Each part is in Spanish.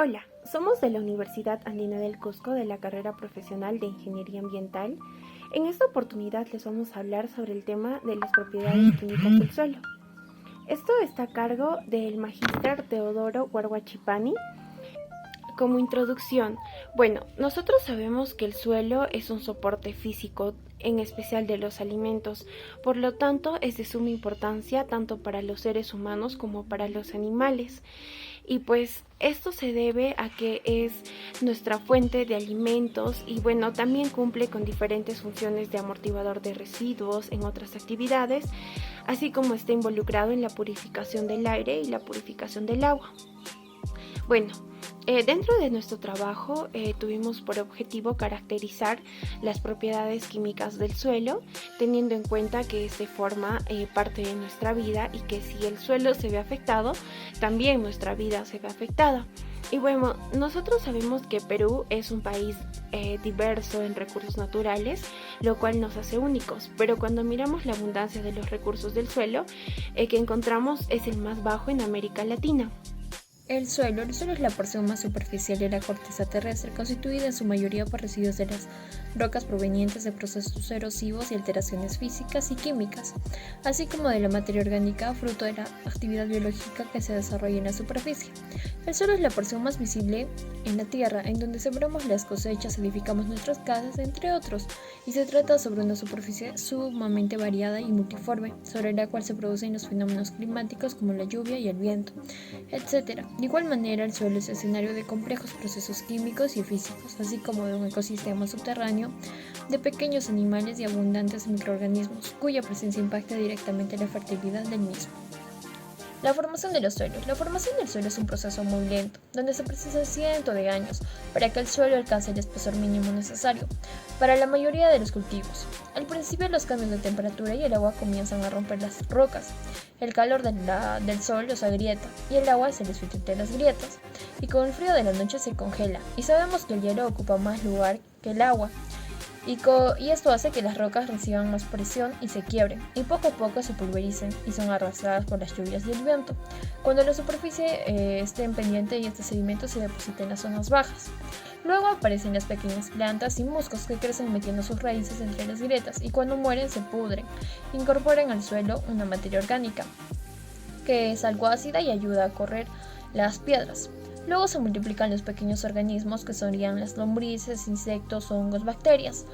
Hola, somos de la Universidad Andina del Cusco de la carrera profesional de Ingeniería Ambiental. En esta oportunidad les vamos a hablar sobre el tema de las propiedades químicas del suelo. Esto está a cargo del magíster Teodoro Guarguachipani. Como introducción, nosotros sabemos que el suelo es un soporte físico, en especial de los alimentos, por lo tanto es de suma importancia tanto para los seres humanos como para los animales. Y pues esto se debe a que es nuestra fuente de alimentos y también cumple con diferentes funciones de amortiguador de residuos en otras actividades, así como está involucrado en la purificación del aire y la purificación del agua. Bueno, dentro de nuestro trabajo tuvimos por objetivo caracterizar las propiedades químicas del suelo, teniendo en cuenta que este forma parte de nuestra vida y que si el suelo se ve afectado, también nuestra vida se ve afectada. Y bueno, nosotros sabemos que Perú es un país diverso en recursos naturales, lo cual nos hace únicos, pero cuando miramos la abundancia de los recursos del suelo, que encontramos es el más bajo en América Latina. El suelo es la porción más superficial de la corteza terrestre, constituida en su mayoría por residuos de las rocas provenientes de procesos erosivos y alteraciones físicas y químicas, así como de la materia orgánica fruto de la actividad biológica que se desarrolla en la superficie. El suelo es la porción más visible en la tierra, en donde sembramos las cosechas, edificamos nuestras casas, entre otros, y se trata sobre una superficie sumamente variada y multiforme, sobre la cual se producen los fenómenos climáticos como la lluvia y el viento, etc. De igual manera, el suelo es escenario de complejos procesos químicos y físicos, así como de un ecosistema subterráneo de pequeños animales y abundantes microorganismos, cuya presencia impacta directamente la fertilidad del mismo. La formación de los suelos. La formación del suelo es un proceso muy lento, donde se precisa cientos de años para que el suelo alcance el espesor mínimo necesario para la mayoría de los cultivos. Al principio, los cambios de temperatura y el agua comienzan a romper las rocas. El calor del sol los agrieta y el agua se les filtra entre las grietas. Y con el frío de la noche se congela. Y sabemos que el hielo ocupa más lugar que el agua. Y esto hace que las rocas reciban más presión y se quiebren, y poco a poco se pulvericen y son arrastradas por las lluvias y el viento, cuando la superficie esté en pendiente y este sedimento se deposita en las zonas bajas. Luego aparecen las pequeñas plantas y musgos que crecen metiendo sus raíces entre las grietas y cuando mueren se pudren, incorporan al suelo una materia orgánica, que es algo ácida y ayuda a correr las piedras. Luego se multiplican los pequeños organismos que serían las lombrices, insectos, hongos, bacterias,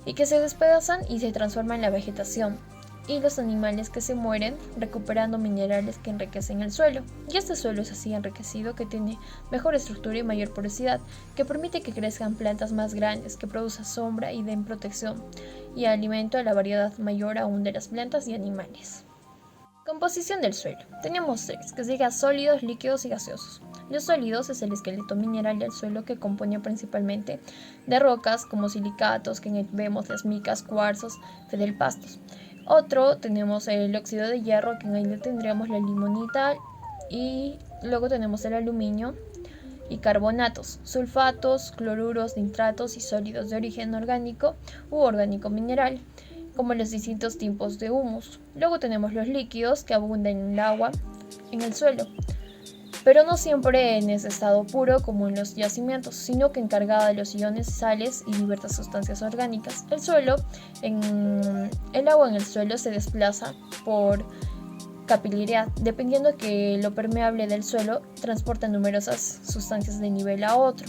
y que se despedazan y se transforman en la vegetación, y los animales que se mueren recuperando minerales que enriquecen el suelo. Y este suelo es así enriquecido que tiene mejor estructura y mayor porosidad, que permite que crezcan plantas más grandes, que produzcan sombra y den protección, y alimento a la variedad mayor aún de las plantas y animales. Composición del suelo. Tenemos tres, que serían sólidos, líquidos y gaseosos. Los sólidos es el esqueleto mineral del suelo que compone principalmente de rocas como silicatos, que vemos las micas, cuarzos, feldespastos. Otro tenemos el óxido de hierro, que en él tendríamos la limonita, y luego tenemos el aluminio y carbonatos, sulfatos, cloruros, nitratos y sólidos de origen orgánico u orgánico mineral, como los distintos tipos de humus. Luego tenemos los líquidos, que abundan en el agua en el suelo, pero no siempre en ese estado puro como en los yacimientos, sino que encargada de los iones, sales y diversas sustancias orgánicas. El agua en el suelo se desplaza por capilaridad, dependiendo que lo permeable del suelo transporta numerosas sustancias de nivel a otro.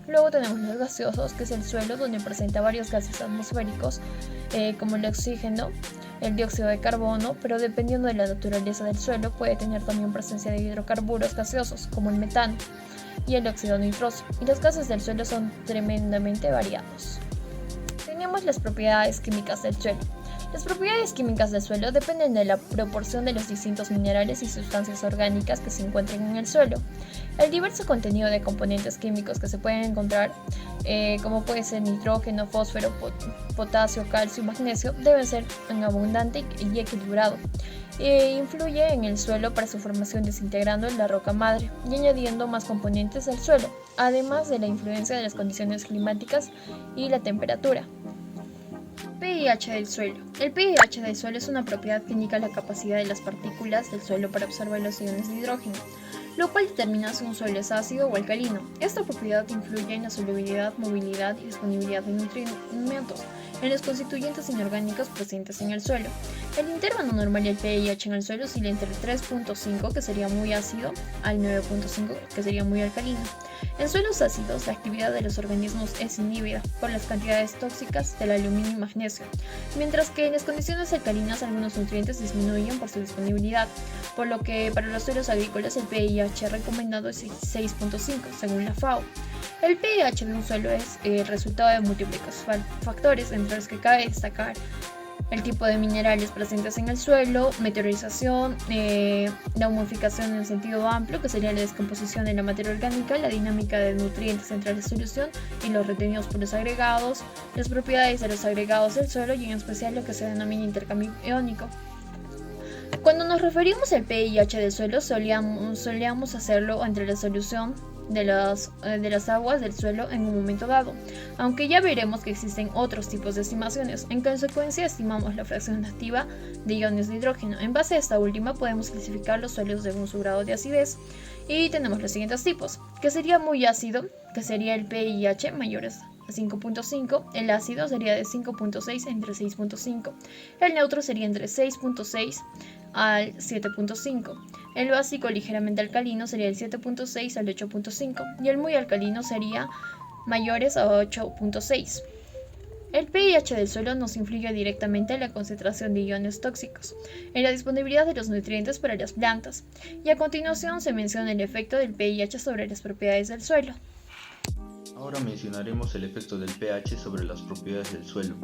Luego tenemos los gaseosos, que es el suelo donde presenta varios gases atmosféricos, como el oxígeno, el dióxido de carbono, pero dependiendo de la naturaleza del suelo puede tener también presencia de hidrocarburos gaseosos, como el metano y el óxido nitroso, y los gases del suelo son tremendamente variados. Tenemos las propiedades químicas del suelo. Las propiedades químicas del suelo dependen de la proporción de los distintos minerales y sustancias orgánicas que se encuentren en el suelo. El diverso contenido de componentes químicos que se pueden encontrar, como puede ser nitrógeno, fósforo, potasio, calcio y magnesio, deben ser en abundante y equilibrado. Influye en el suelo para su formación desintegrando la roca madre y añadiendo más componentes al suelo, además de la influencia de las condiciones climáticas y la temperatura. pH del suelo. El pH del suelo es una propiedad que indica la capacidad de las partículas del suelo para absorber los iones de hidrógeno. lo cual determina si un suelo es ácido o alcalino. Esta propiedad influye en la solubilidad, movilidad y disponibilidad de nutrientes en los constituyentes inorgánicos presentes en el suelo. El intervalo normal del pH en el suelo oscila entre 3.5, que sería muy ácido, al 9.5, que sería muy alcalino. En suelos ácidos, la actividad de los organismos es inhibida por las cantidades tóxicas del aluminio y magnesio, mientras que en las condiciones alcalinas algunos nutrientes disminuyen por su disponibilidad, por lo que para los suelos agrícolas el pH recomendado es 6.5, según la FAO. El pH de un suelo es el resultado de múltiples factores, entre los que cabe destacar el tipo de minerales presentes en el suelo, meteorización, la humificación en sentido amplio, que sería la descomposición de la materia orgánica, la dinámica de nutrientes entre la solución y los retenidos por los agregados, las propiedades de los agregados del suelo y en especial lo que se denomina intercambio iónico. Cuando nos referimos al pH del suelo, solíamos hacerlo entre la solución de las aguas del suelo en un momento dado, aunque ya veremos que existen otros tipos de estimaciones. En consecuencia, estimamos la fracción activa de iones de hidrógeno. En base a esta última podemos clasificar los suelos según su grado de acidez y tenemos los siguientes tipos, que sería muy ácido, que sería el pH mayores a 5.5, el ácido sería de 5.6 entre 6.5, el neutro sería entre 6.6 al 7.5, el básico ligeramente alcalino sería el 7.6 al 8.5 y el muy alcalino sería mayores a 8.6. El pH del suelo nos influye directamente en la concentración de iones tóxicos, en la disponibilidad de los nutrientes para las plantas, y a continuación se menciona el efecto del pH sobre las propiedades del suelo. Ahora mencionaremos el efecto del pH sobre las propiedades del suelo.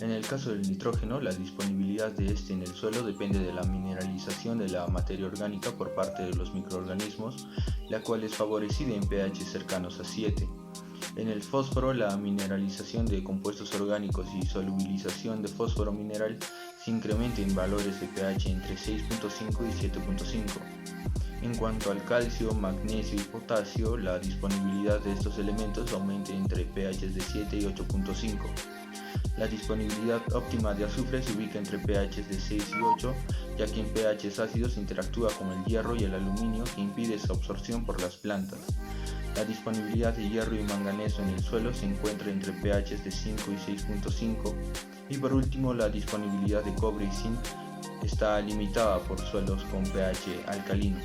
En el caso del nitrógeno, la disponibilidad de este en el suelo depende de la mineralización de la materia orgánica por parte de los microorganismos, la cual es favorecida en pH cercanos a 7. En el fósforo, la mineralización de compuestos orgánicos y solubilización de fósforo mineral se incrementa en valores de pH entre 6.5 y 7.5. En cuanto al calcio, magnesio y potasio, la disponibilidad de estos elementos aumenta entre pH de 7 y 8.5. La disponibilidad óptima de azufre se ubica entre pH de 6 y 8, ya que en pH ácidos interactúa con el hierro y el aluminio que impide su absorción por las plantas. La disponibilidad de hierro y manganeso en el suelo se encuentra entre pH de 5 y 6.5. Y por último, la disponibilidad de cobre y zinc está limitada por suelos con pH alcalino.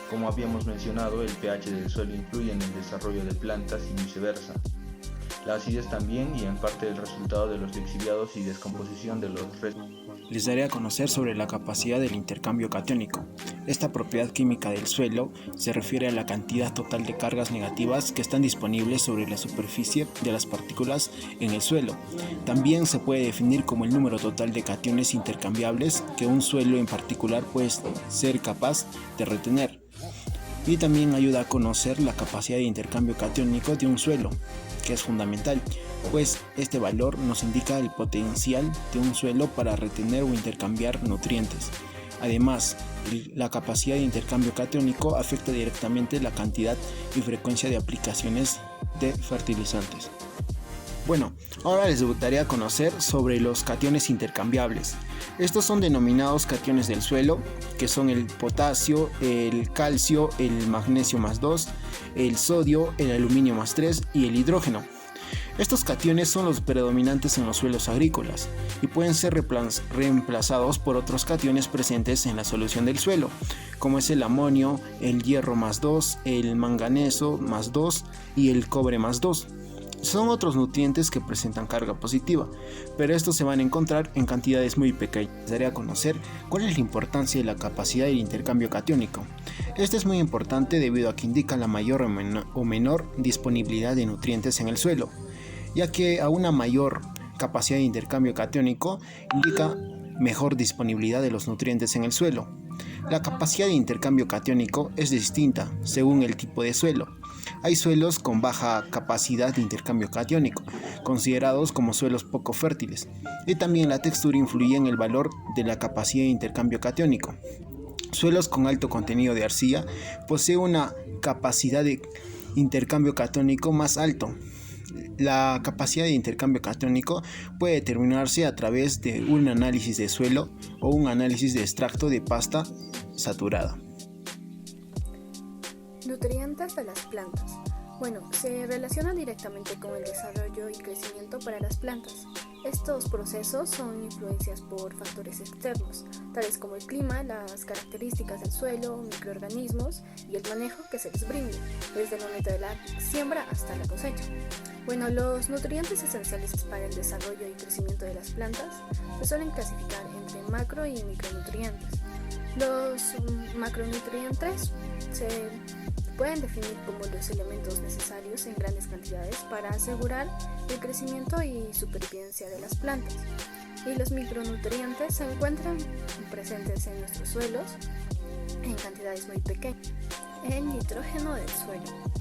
Como habíamos mencionado, el pH del suelo influye en el desarrollo de plantas y viceversa. La acidez también, y en parte el resultado de los lixiviados y descomposición de los restos. Les daré a conocer sobre la capacidad del intercambio catiónico. Esta propiedad química del suelo se refiere a la cantidad total de cargas negativas que están disponibles sobre la superficie de las partículas en el suelo. También se puede definir como el número total de cationes intercambiables que un suelo en particular puede ser capaz de retener. Y también ayuda a conocer la capacidad de intercambio catiónico de un suelo, que es fundamental, pues este valor nos indica el potencial de un suelo para retener o intercambiar nutrientes. Además, la capacidad de intercambio catiónico afecta directamente la cantidad y frecuencia de aplicaciones de fertilizantes. Bueno, ahora les gustaría conocer sobre los cationes intercambiables. Estos son denominados cationes del suelo, que son el potasio, el calcio, el magnesio más 2, el sodio, el aluminio más 3 y el hidrógeno. Estos cationes son los predominantes en los suelos agrícolas y pueden ser reemplazados por otros cationes presentes en la solución del suelo, como es el amonio, el hierro más 2, el manganeso más 2 y el cobre más 2. Son otros nutrientes que presentan carga positiva, pero estos se van a encontrar en cantidades muy pequeñas. Les daré a conocer cuál es la importancia de la capacidad del intercambio catiónico. Este es muy importante debido a que indica la mayor o menor disponibilidad de nutrientes en el suelo, ya que a una mayor capacidad de intercambio catiónico indica mejor disponibilidad de los nutrientes en el suelo. La capacidad de intercambio catiónico es distinta según el tipo de suelo. Hay suelos con baja capacidad de intercambio catiónico, considerados como suelos poco fértiles, y también la textura influye en el valor de la capacidad de intercambio catiónico. Suelos con alto contenido de arcilla poseen una capacidad de intercambio catiónico más alto. La capacidad de intercambio catiónico puede determinarse a través de un análisis de suelo o un análisis de extracto de pasta saturada. Nutrientes de las plantas. Bueno, se relacionan directamente con el desarrollo y crecimiento para las plantas. Estos procesos son influenciados por factores externos, tales como el clima, las características del suelo, microorganismos y el manejo que se les brinde, desde el momento de la siembra hasta la cosecha. Bueno, los nutrientes esenciales para el desarrollo y crecimiento de las plantas se suelen clasificar entre macro y micronutrientes. Los macronutrientes se pueden definir como los elementos necesarios en grandes cantidades para asegurar el crecimiento y supervivencia de las plantas. Y los micronutrientes se encuentran presentes en nuestros suelos en cantidades muy pequeñas. El nitrógeno del suelo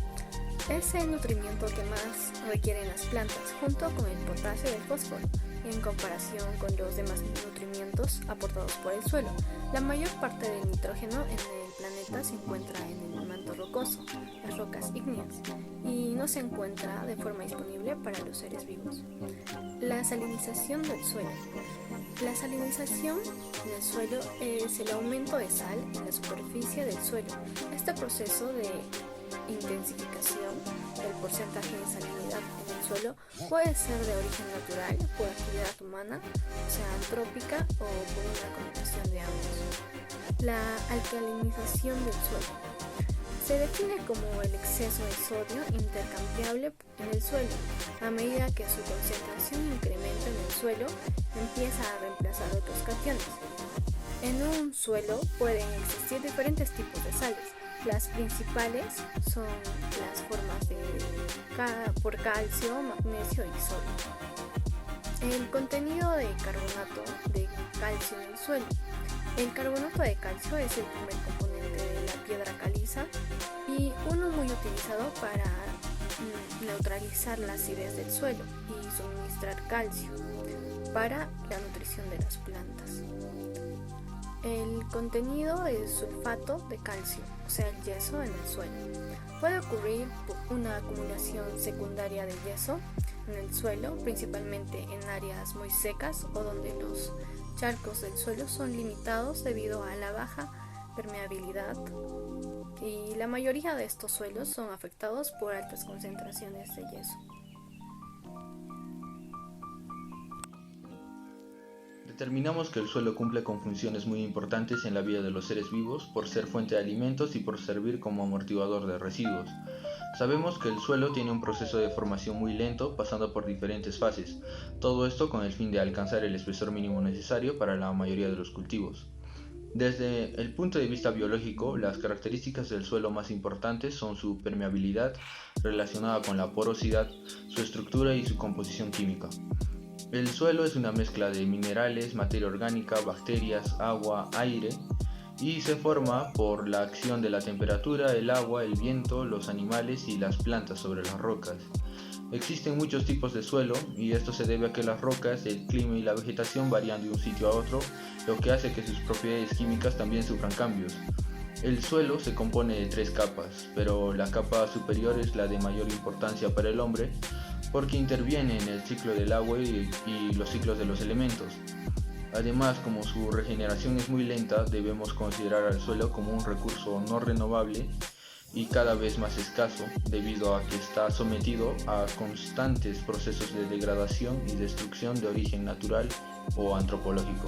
es el nutrimiento que más requieren las plantas, junto con el potasio y el fósforo, en comparación con los demás nutrimientos aportados por el suelo. La mayor parte del nitrógeno en el planeta se encuentra en el manto rocoso, las rocas ígneas, y no se encuentra de forma disponible para los seres vivos. La salinización del suelo. La salinización del suelo es el aumento de sal en la superficie del suelo. Este proceso de intensificación del porcentaje de salinidad en el suelo puede ser de origen natural, por actividad humana, o sea, antrópica, o por una combinación de ambos. La alcalinización del suelo se define como el exceso de sodio intercambiable en el suelo. A medida que su concentración incrementa en el suelo, empieza a reemplazar otros cationes. En un suelo pueden existir diferentes tipos de sales. Las principales son las formas por calcio, magnesio y sodio. El contenido de carbonato de calcio en el suelo. El carbonato de calcio es el primer componente de la piedra caliza y uno muy utilizado para neutralizar la acidez del suelo y suministrar calcio para la nutrición de las plantas. El contenido es sulfato de calcio, o sea, el yeso en el suelo. Puede ocurrir una acumulación secundaria de yeso en el suelo, principalmente en áreas muy secas o donde los charcos del suelo son limitados debido a la baja permeabilidad, y la mayoría de estos suelos son afectados por altas concentraciones de yeso. Determinamos que el suelo cumple con funciones muy importantes en la vida de los seres vivos por ser fuente de alimentos y por servir como amortiguador de residuos. Sabemos que el suelo tiene un proceso de formación muy lento, pasando por diferentes fases, todo esto con el fin de alcanzar el espesor mínimo necesario para la mayoría de los cultivos. Desde el punto de vista biológico, las características del suelo más importantes son su permeabilidad, relacionada con la porosidad, su estructura y su composición química. El suelo es una mezcla de minerales, materia orgánica, bacterias, agua, aire, y se forma por la acción de la temperatura, el agua, el viento, los animales y las plantas sobre las rocas. Existen muchos tipos de suelo y esto se debe a que las rocas, el clima y la vegetación varían de un sitio a otro, lo que hace que sus propiedades químicas también sufran cambios. El suelo se compone de 3 capas, pero la capa superior es la de mayor importancia para el hombre porque interviene en el ciclo del agua y los ciclos de los elementos. Además, como su regeneración es muy lenta, debemos considerar al suelo como un recurso no renovable y cada vez más escaso, debido a que está sometido a constantes procesos de degradación y destrucción de origen natural o antropológico.